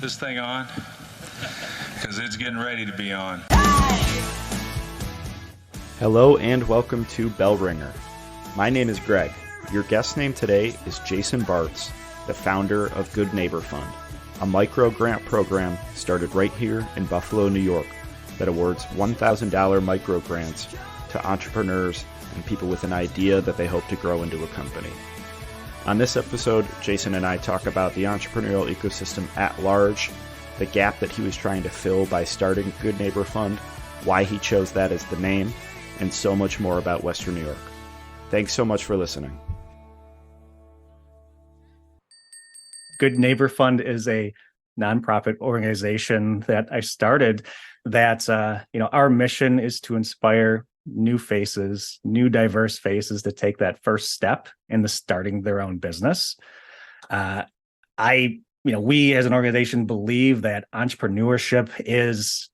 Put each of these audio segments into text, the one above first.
this thing on? Because it's getting ready to be on. Hello and welcome to Bell Ringer. My name is Greg. Your guest name today is Jason Bartz, the founder of Good Neighbor Fund, a micro grant program started right here in Buffalo, New York, that awards $1,000 micro grants to entrepreneurs and people with an idea that they hope to grow into a company. On this episode, Jason and I talk about the entrepreneurial ecosystem at large, the gap that he was trying to fill by starting Good Neighbor Fund, why he chose that as the name, and so much more about Western New York. Thanks so much for listening. Good Neighbor Fund is a nonprofit organization that I started that, our mission is to inspire new faces, new diverse faces to take that first step into starting their own business. We as an organization believe that entrepreneurship is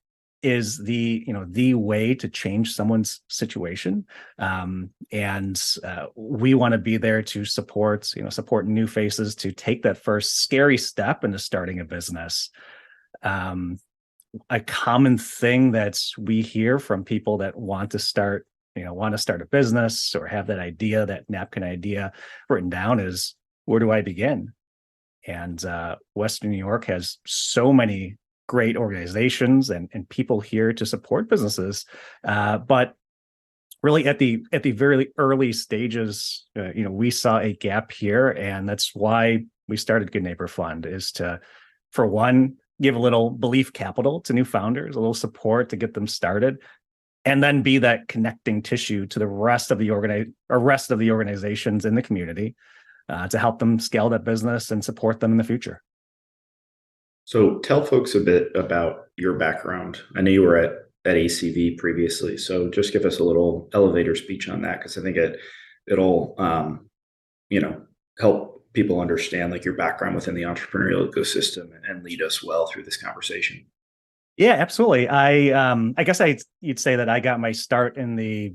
the way to change someone's situation, and we want to be there to support new faces to take that first scary step into starting a business. A common thing that we hear from people that want to start a business or have that idea, that napkin idea written down, is, where do I begin? And Western New York has so many great organizations and people here to support businesses, but really at the very early stages, we saw a gap here, and that's why we started Good Neighbor Fund, is to, for one, give a little belief capital to new founders, a little support to get them started, and then be that connecting tissue to the rest of the organizations in the community to help them scale that business and support them in the future. So tell folks a bit about your background. I know you were at ACV previously, so just give us a little elevator speech on that, because I think it'll help people understand like your background within the entrepreneurial ecosystem and lead us well through this conversation. Yeah, absolutely. I guess you'd say that I got my start in the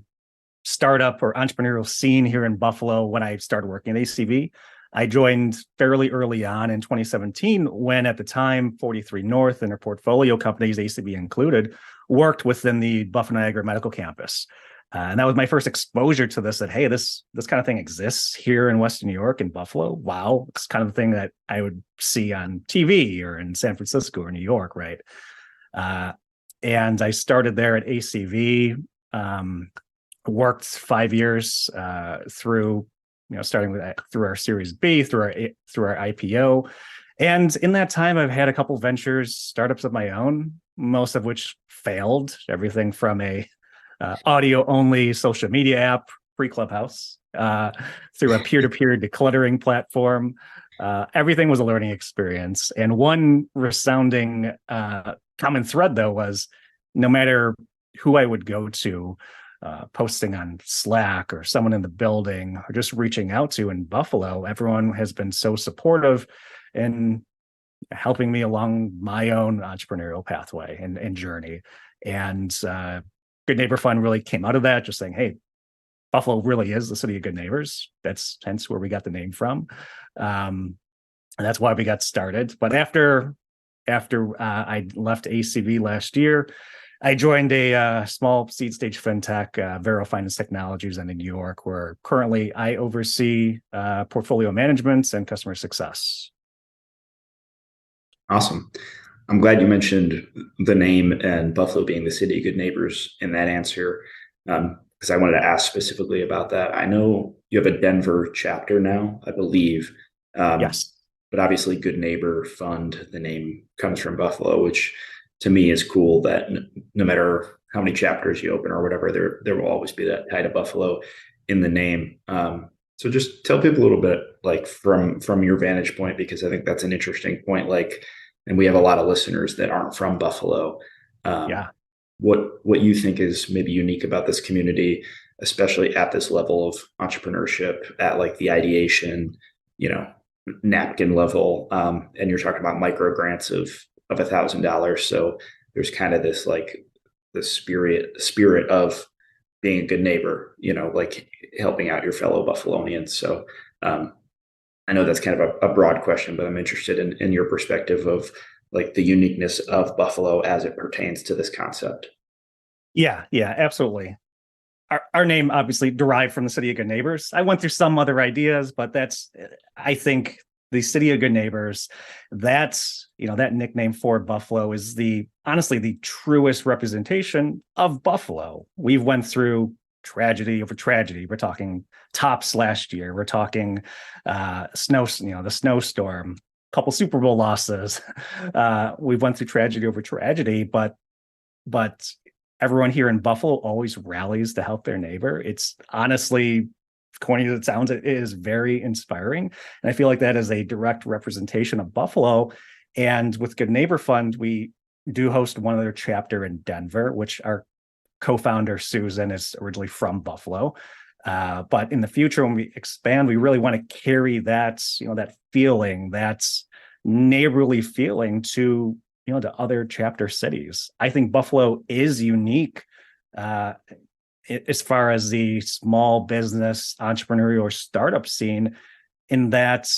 startup or entrepreneurial scene here in Buffalo when I started working at ACV. I joined fairly early on in 2017, when at the time 43 North and their portfolio companies, ACV included, worked within the Buffalo Niagara Medical Campus. And that was my first exposure to this, that, hey, this kind of thing exists here in Western New York, in Buffalo. Wow. It's kind of the thing that I would see on TV or in San Francisco or New York, right? And I started there at ACV, worked 5 years through our Series B, through our IPO. And in that time, I've had a couple ventures, startups of my own, most of which failed. Everything from a audio-only social media app, pre-Clubhouse, through a peer-to-peer decluttering platform. Everything was a learning experience. And one resounding common thread, though, was no matter who I would go to, posting on Slack or someone in the building or just reaching out to in Buffalo, everyone has been so supportive in helping me along my own entrepreneurial pathway and journey. And Good Neighbor Fund really came out of that, just saying, hey, Buffalo really is the city of good neighbors. That's hence where we got the name from. And that's why we got started. But after I left ACV last year, I joined a small seed stage fintech, Vero Finance Technologies, in New York, where currently I oversee portfolio management and customer success. Awesome. I'm glad you mentioned the name and Buffalo being the city of good neighbors in that answer, because I wanted to ask specifically about that. I know you have a Denver chapter now, I believe. Yes. But obviously Good Neighbor Fund, the name comes from Buffalo, which to me is cool, that no matter how many chapters you open or whatever, there will always be that tie to Buffalo in the name. So just tell people a little bit, like from your vantage point, because I think that's an interesting point. Like, and we have a lot of listeners that aren't from Buffalo. What you think is maybe unique about this community, especially at this level of entrepreneurship, at like the ideation, napkin level, and you're talking about micro grants of $1,000. So there's kind of this like the spirit of being a good neighbor, like helping out your fellow Buffalonians. So I know that's kind of a broad question, but I'm interested in your perspective of like the uniqueness of Buffalo as it pertains to this concept. Yeah, absolutely. Our name obviously derived from the City of Good Neighbors. I went through some other ideas, but I think the City of Good Neighbors, that's, that nickname for Buffalo is honestly the truest representation of Buffalo. We've went through tragedy over tragedy. We're talking tops last year. We're talking the snowstorm, a couple Super Bowl losses. We've went through tragedy over tragedy, but everyone here in Buffalo always rallies to help their neighbor. It's honestly, corny as it sounds, it is very inspiring. And I feel like that is a direct representation of Buffalo. And with Good Neighbor Fund, we do host one other chapter in Denver, which our co-founder, Susan, is originally from Buffalo. But in the future, when we expand, we really want to carry that, that feeling, that neighborly feeling to other chapter cities. I think Buffalo is unique as far as the small business, entrepreneurial, or startup scene, in that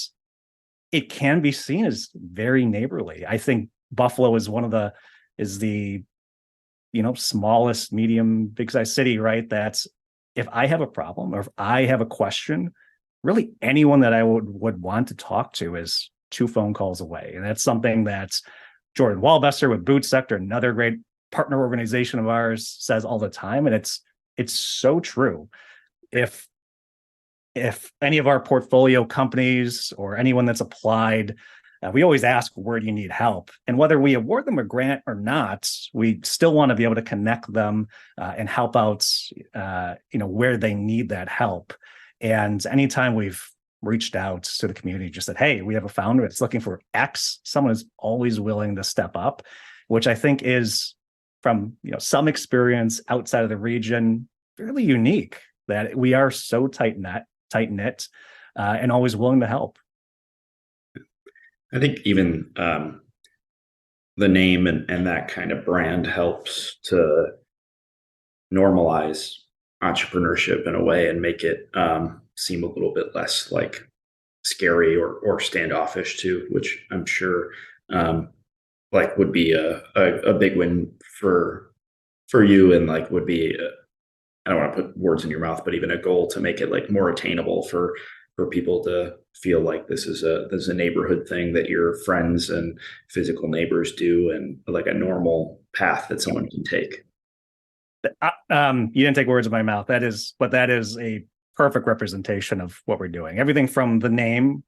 it can be seen as very neighborly. I think Buffalo is the smallest, medium, big size city, right? That's, if I have a problem or if I have a question, really anyone that I would want to talk to is 2 phone calls away. And that's something that's Jordan Walbester with Boot Sector, another great partner organization of ours, says all the time. And it's so true. If any of our portfolio companies or anyone that's applied, we always ask, where do you need help? And whether we award them a grant or not, we still want to be able to connect them and help out, where they need that help. And anytime we've reached out to the community, just said, hey, we have a founder that's looking for X, someone is always willing to step up, which I think is, from some experience outside of the region, really unique, that we are so tight knit, and always willing to help. I think even the name and that kind of brand helps to normalize entrepreneurship in a way and make it seem a little bit less like scary or standoffish too, which I'm sure would be a big win for you, and would be I don't want to put words in your mouth, but even a goal to make it more attainable for people to feel like this is a neighborhood thing that your friends and physical neighbors do, and a normal path that someone can take. You didn't take words in my mouth. That is a perfect representation of what we're doing. Everything from the name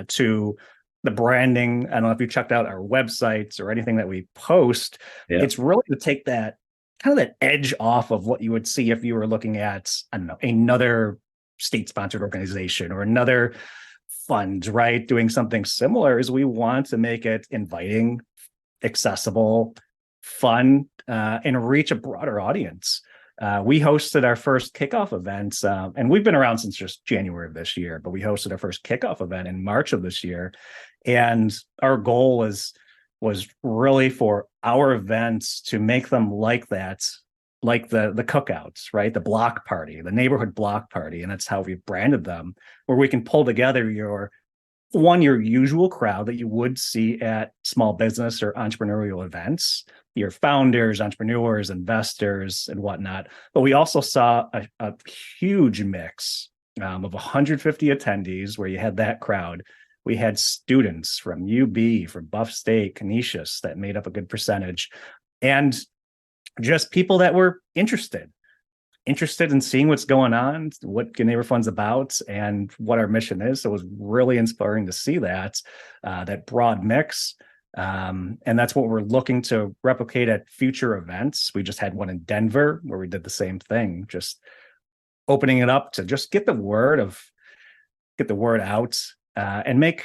to the branding. I don't know if you checked out our websites or anything that we post. Yeah. It's really to take that kind of that edge off of what you would see if you were looking at, I don't know, another state-sponsored organization or another fund, right? Doing something similar. Is we want to make it inviting, accessible, fun, and reach a broader audience. We hosted our first kickoff event, and we've been around since just January of this year, but we hosted our first kickoff event in March of this year. And our goal was really for our events to make them like that, like the cookouts, right? The block party, the neighborhood block party. And that's how we branded them, where we can pull together your usual crowd that you would see at small business or entrepreneurial events, your founders, entrepreneurs, investors, and whatnot. But we also saw a huge mix of 150 attendees, where you had that crowd. We had students from UB, from Buff State, Canisius, that made up a good percentage, and just people that were interested in seeing what's going on, what Good Neighbor Fund's about, and what our mission is. So it was really inspiring to see that broad mix. And that's what we're looking to replicate at future events. We just had one in Denver where we did the same thing, just opening it up to just get the word out, and make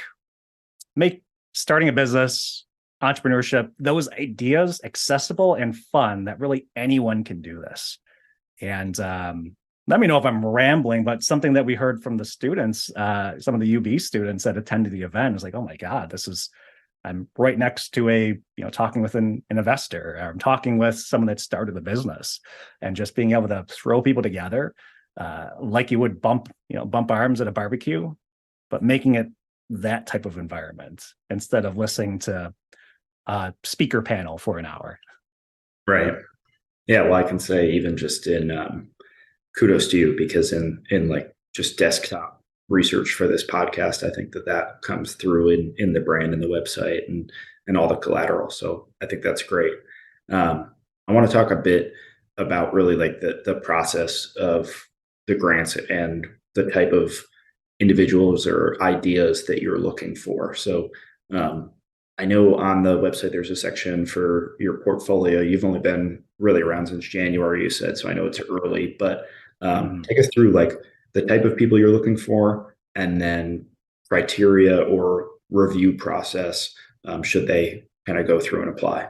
starting a business, entrepreneurship, those ideas accessible and fun, that really anyone can do this. And let me know if I'm rambling, but something that we heard from the students, some of the UB students that attended the event, was like, oh my God, I'm right next to talking with an investor, or I'm talking with someone that started the business, and just being able to throw people together, like you would bump arms at a barbecue, but making it that type of environment, instead of listening to speaker panel for an hour. Right. Yeah. Well, I can say even just in kudos to you, because in like just desktop research for this podcast, I think that comes through in the brand and the website and all the collateral. So I think that's great. I want to talk a bit about really like the process of the grants and the type of individuals or ideas that you're looking for. So I know on the website there's a section for your portfolio. You've only been really around since January, you said, so I know it's early, but take us through like the type of people you're looking for, and then criteria or review process should they kind of go through and apply.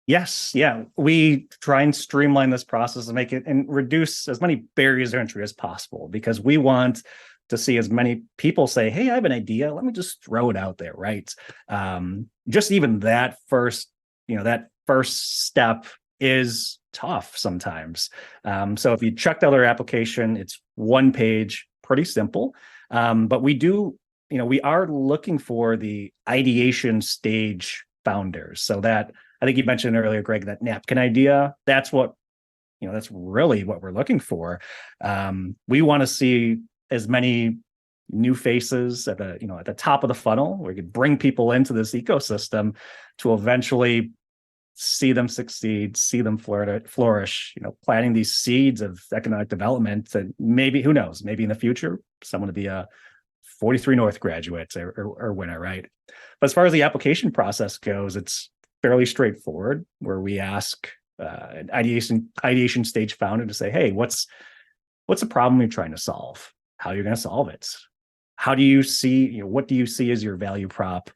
Yes, yeah, we try and streamline this process and make it and reduce as many barriers to entry as possible, because we want to see as many people say, hey, I have an idea, let me just throw it out there, right? Just even that first step is tough sometimes. So if you checked out our application, it's one page, pretty simple. But we are looking for the ideation stage founders. So that, I think you mentioned earlier, Greg, that napkin idea, that's really what we're looking for. We want to see as many new faces at the top of the funnel, where we could bring people into this ecosystem to eventually see them succeed, see them flourish, planting these seeds of economic development. And maybe, who knows, maybe in the future, someone to be a 43 North graduate or winner, right? But as far as the application process goes, it's fairly straightforward, where we ask an ideation stage founder to say, hey, what's the problem you're trying to solve? How are you going to solve it? How do you see, what do you see as your value prop?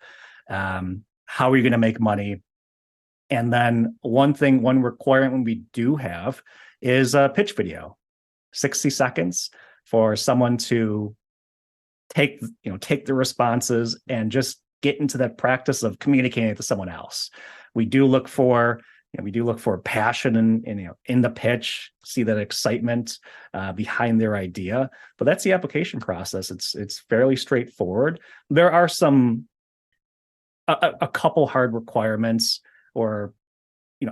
How are you going to make money? And then one requirement we do have is a pitch video, 60 seconds, for someone to take the responses and just get into that practice of communicating it to someone else. We do look for passion in the pitch, see that excitement behind their idea. But that's the application process. It's fairly straightforward. There are a couple hard requirements or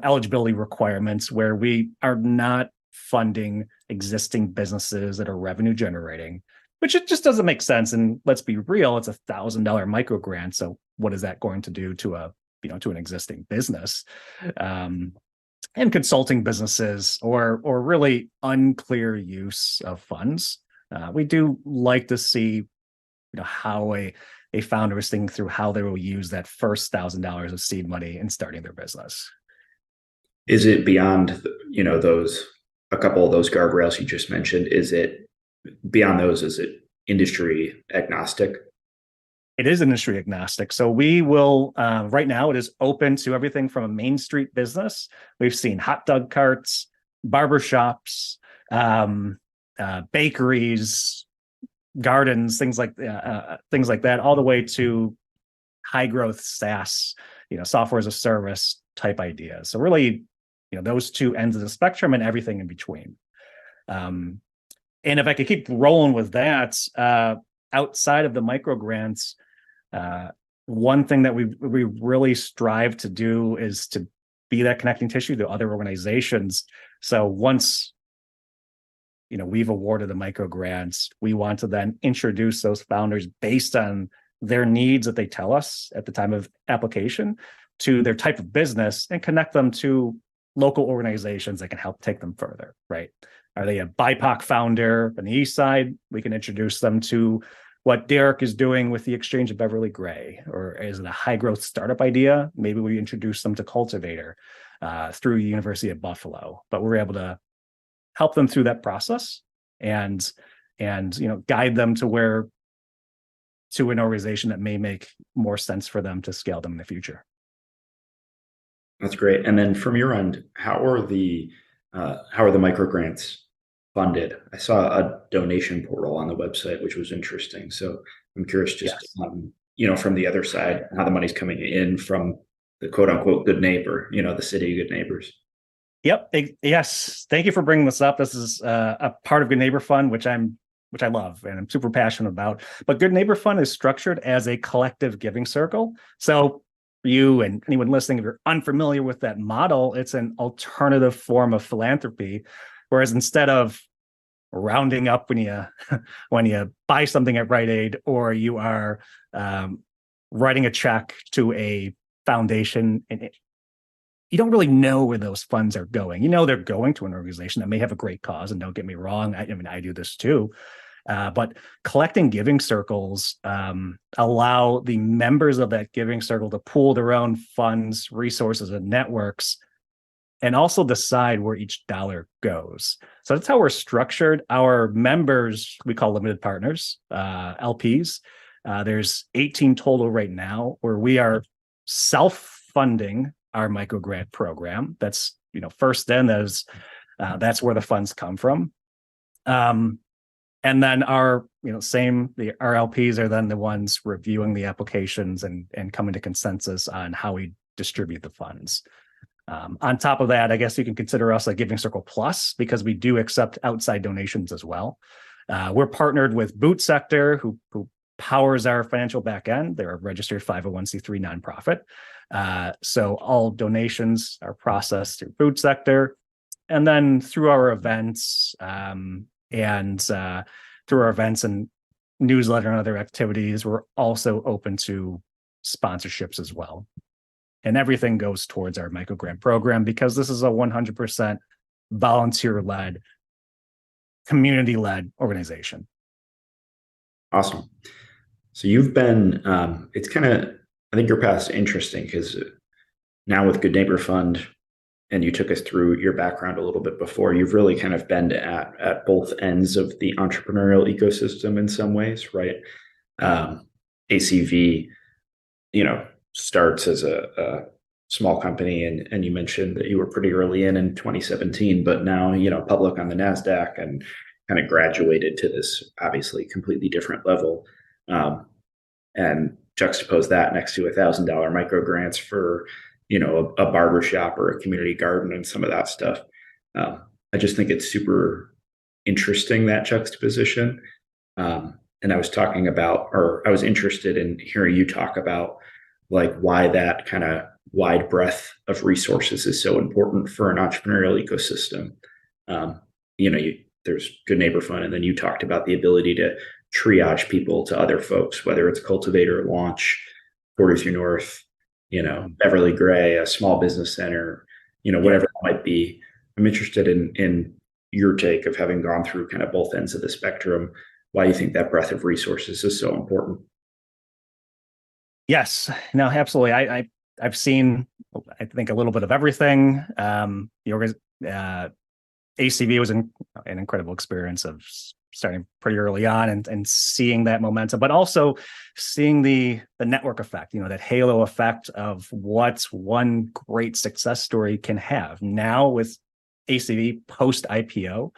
eligibility requirements where we are not funding existing businesses that are revenue generating, which it just doesn't make sense. And let's be real, it's $1,000 micro grant. So what is that going to do to an existing business? And consulting businesses or really unclear use of funds. We do like to see how a founder is thinking through how they will use that first $1,000 of seed money in starting their business. Is it beyond a couple of those guardrails you just mentioned? Is it beyond those? Is it industry agnostic? It is industry agnostic. So we will, right now, it is open to everything from a Main Street business. We've seen hot dog carts, barbershops, bakeries, gardens, things like that, all the way to high growth SaaS, software as a service type ideas. So really, those two ends of the spectrum and everything in between. And if I could keep rolling with that, outside of the micro grants, one thing that we really strive to do is to be that connecting tissue to other organizations. So once we've awarded the micro grants, we want to then introduce those founders based on their needs that they tell us at the time of application to their type of business and connect them to local organizations that can help take them further, right? Are they a BIPOC founder on the east side? We can introduce them to what Derek is doing with the Exchange of Beverly Gray. Or is it a high growth startup idea? Maybe we introduce them to Cultivator through the University of Buffalo. But we're able to help them through that process and guide them to an organization that may make more sense for them to scale them in the future. That's great. And then from your end, how are the micro grants funded? I saw a donation portal on the website, which was interesting. So I'm curious, just from the other side, how the money's coming in from the quote unquote good neighbor, the city of good neighbors. Yep. Yes. Thank you for bringing this up. This is a part of Good Neighbor Fund, which I love and I'm super passionate about. But Good Neighbor Fund is structured as a collective giving circle. So you and anyone listening, if you're unfamiliar with that model, it's an alternative form of philanthropy. Whereas instead of rounding up when you buy something at Rite Aid, or you are writing a check to a foundation, and you don't really know where those funds are going. You know, they're going to an organization that may have a great cause, and don't get me wrong, I mean, I do this too. But collecting giving circles allow the members of that giving circle to pool their own funds, resources, and networks, and also decide where each dollar goes. So that's how we're structured. Our members, we call limited partners, LPs. There's 18 total right now, where we are self-funding our micro grant program. That's, first in, that's where the funds come from. And then our LPs are then the ones reviewing the applications and coming to consensus on how we distribute the funds. On top of that, I guess you can consider us a Giving Circle Plus, because we do accept outside donations as well. We're partnered with Boot Sector, who powers our financial back end. They're a registered 501c3 nonprofit. So all donations are processed through Boot Sector. And then through our events and newsletter and other activities, we're also open to sponsorships as well. And everything goes towards our micro grant program, because this is a 100% volunteer-led, community-led organization. Awesome. So you've been, it's kind of, I think your path's interesting, because now with Good Neighbor Fund, and you took us through your background a little bit before, you've really kind of been at both ends of the entrepreneurial ecosystem in some ways, right? ACV, starts as a small company, and you mentioned that you were pretty early in 2017, but now, public on the NASDAQ, and kind of graduated to this obviously completely different level. And juxtapose that next to $1,000 micro grants for, a barber shop or a community garden and some of that stuff. I just think it's super interesting, that juxtaposition. And I was interested in hearing you talk about why that kind of wide breadth of resources is so important for an entrepreneurial ecosystem. There's Good Neighbor Fund, and then you talked about the ability to triage people to other folks, whether it's Cultivator, Launch, 43 North, Beverly Gray, a small business center, whatever it might be. I'm interested in your take of having gone through kind of both ends of the spectrum, why you think that breadth of resources is so important. Yes, no, absolutely. I've seen, I think, a little bit of everything. ACV was an incredible experience of starting pretty early on and seeing that momentum, but also seeing the network effect, that halo effect of what one great success story can have. Now with ACV post IPO,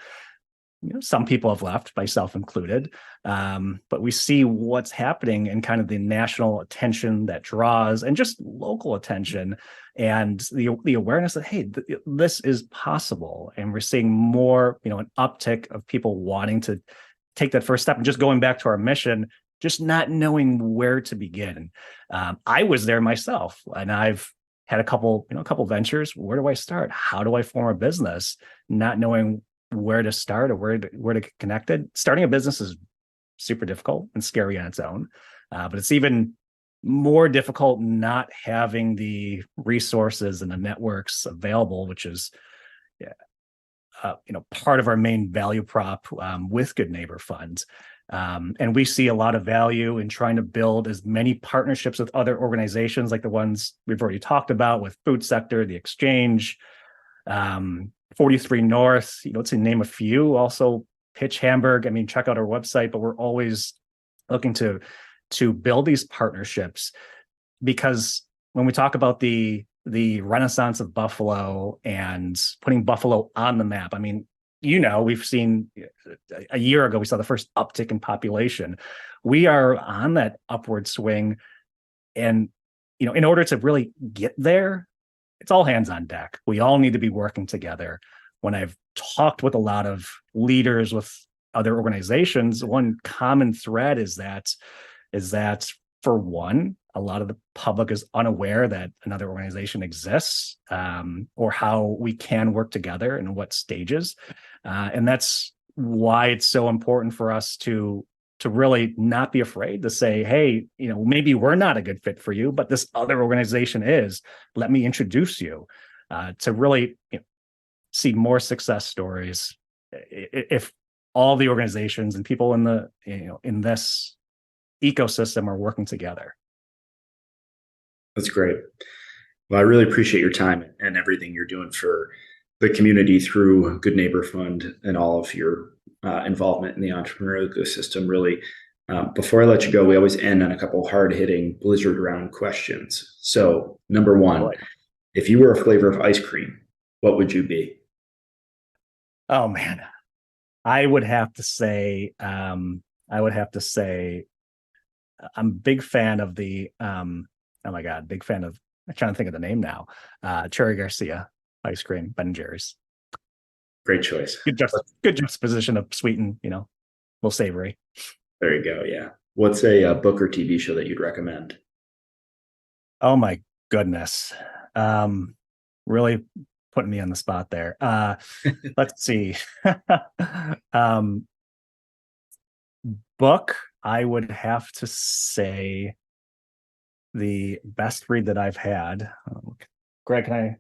some people have left, myself included, but we see what's happening and kind of the national attention that draws, and just local attention, and the awareness that, hey, this is possible. And we're seeing more, an uptick of people wanting to take that first step, and just going back to our mission, just not knowing where to begin. I was there myself, and I've had a couple ventures. Where do I start? How do I form a business? Not knowing where to start or where to get connected. Starting a business is super difficult and scary on its own, but it's even more difficult not having the resources and the networks available, which is part of our main value prop with Good Neighbor Fund. And we see a lot of value in trying to build as many partnerships with other organizations like the ones we've already talked about with Boot Sector, the Exchange, 43 North, to name a few. Also Pitch Hamburg. I mean, check out our website, but we're always looking to build these partnerships, because when we talk about the renaissance of Buffalo and putting Buffalo on the map, I mean, we've seen a year ago, we saw the first uptick in population. We are on that upward swing. And, in order to really get there, it's all hands on deck. We all need to be working together. When I've talked with a lot of leaders with other organizations, one common thread is that for one, a lot of the public is unaware that another organization exists, or how we can work together and what stages. And that's why it's so important for us to really not be afraid to say, hey, maybe we're not a good fit for you, but this other organization is. Let me introduce you, to really see more success stories. If all the organizations and people in the in this ecosystem are working together. That's great. Well, I really appreciate your time and everything you're doing for the community through Good Neighbor Fund and all of your involvement in the entrepreneurial ecosystem. Really, before I let you go, we always end on a couple hard-hitting blizzard round questions. So, number one, if you were a flavor of ice cream, what would you be? Oh man, I would have to say I'm a big fan of the oh my God, big fan of, I'm trying to think of the name now. Cherry Garcia ice cream, Ben & Jerry's. Great choice. Good juxtaposition of sweet and, a little savory. There you go. Yeah. What's a book or TV show that you'd recommend? Oh my goodness. Really putting me on the spot there. Let's see. Book, I would have to say the best read that I've had. Greg, can I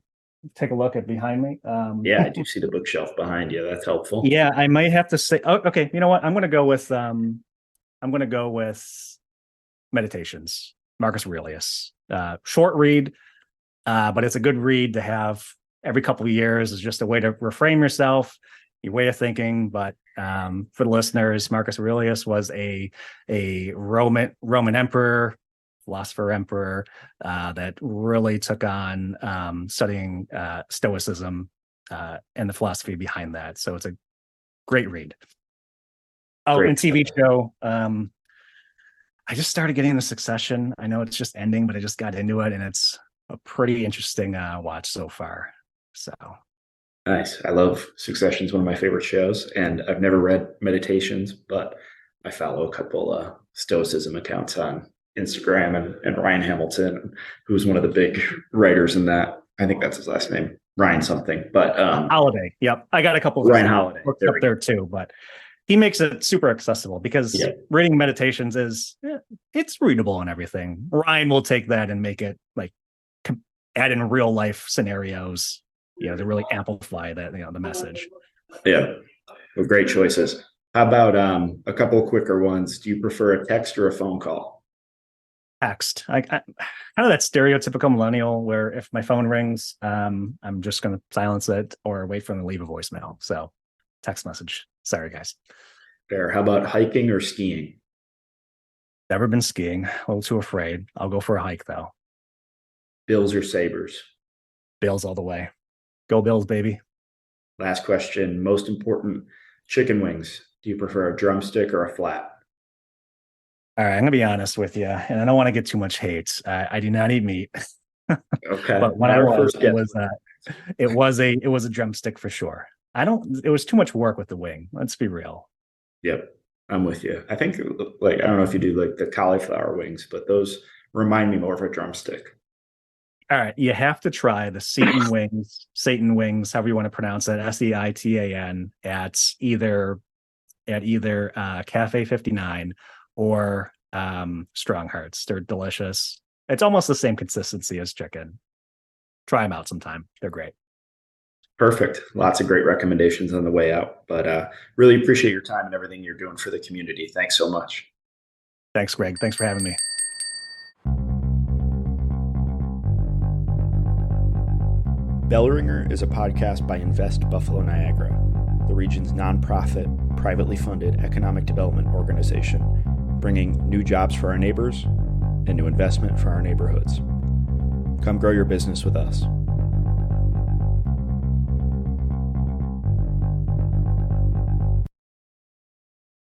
take a look at behind me? Yeah, I do see the bookshelf behind you. That's helpful. Yeah, I might have to say, okay, you know what? I'm going to go with Meditations, Marcus Aurelius. Short read, but it's a good read to have every couple of years. Is just a way to reframe yourself, your way of thinking. But for the listeners, Marcus Aurelius was a Roman emperor, philosopher emperor, that really took on studying Stoicism and the philosophy behind that. So it's a great read. And TV show. I just started getting into Succession. I know it's just ending, but I just got into it, and it's a pretty interesting watch so far. So nice. I love Succession. It's one of my favorite shows, and I've never read Meditations, but I follow a couple Stoicism accounts on Instagram, and Ryan Hamilton, who's one of the big writers in that. I think that's his last name, Ryan something. But Holiday. Yep, I got a couple of Ryan Holiday up there too, but he makes it super accessible because reading Meditations it's readable and everything. Ryan will take that and make it like add in real life scenarios, to really amplify that, the message. Yeah, well, great choices. How about a couple of quicker ones? Do you prefer a text or a phone call? Text. I kind of that stereotypical millennial where if my phone rings, I'm just going to silence it or wait for them to leave a voicemail. So text message. Sorry, guys. Fair. How about hiking or skiing? Never been skiing. A little too afraid. I'll go for a hike, though. Bills or Sabres? Bills all the way. Go Bills, baby. Last question. Most important, chicken wings. Do you prefer a drumstick or a flat? All right, I'm going to be honest with you, and I don't want to get too much hate. I do not eat meat. Okay. But when it was a drumstick for sure. It was too much work with the wing. Let's be real. Yep. I'm with you. I think I don't know if you do like the cauliflower wings, but those remind me more of a drumstick. All right. You have to try the Seitan wings, however you want to pronounce it, Seitan at either Cafe 59 or Strong Hearts. They're delicious. It's almost the same consistency as chicken. Try them out sometime. They're great. Perfect. Lots of great recommendations on the way out, but really appreciate your time and everything you're doing for the community. Thanks so much. Thanks, Greg. Thanks for having me. Bellringer is a podcast by Invest Buffalo Niagara, the region's nonprofit, privately funded economic development organization, bringing new jobs for our neighbors and new investment for our neighborhoods. Come grow your business with us.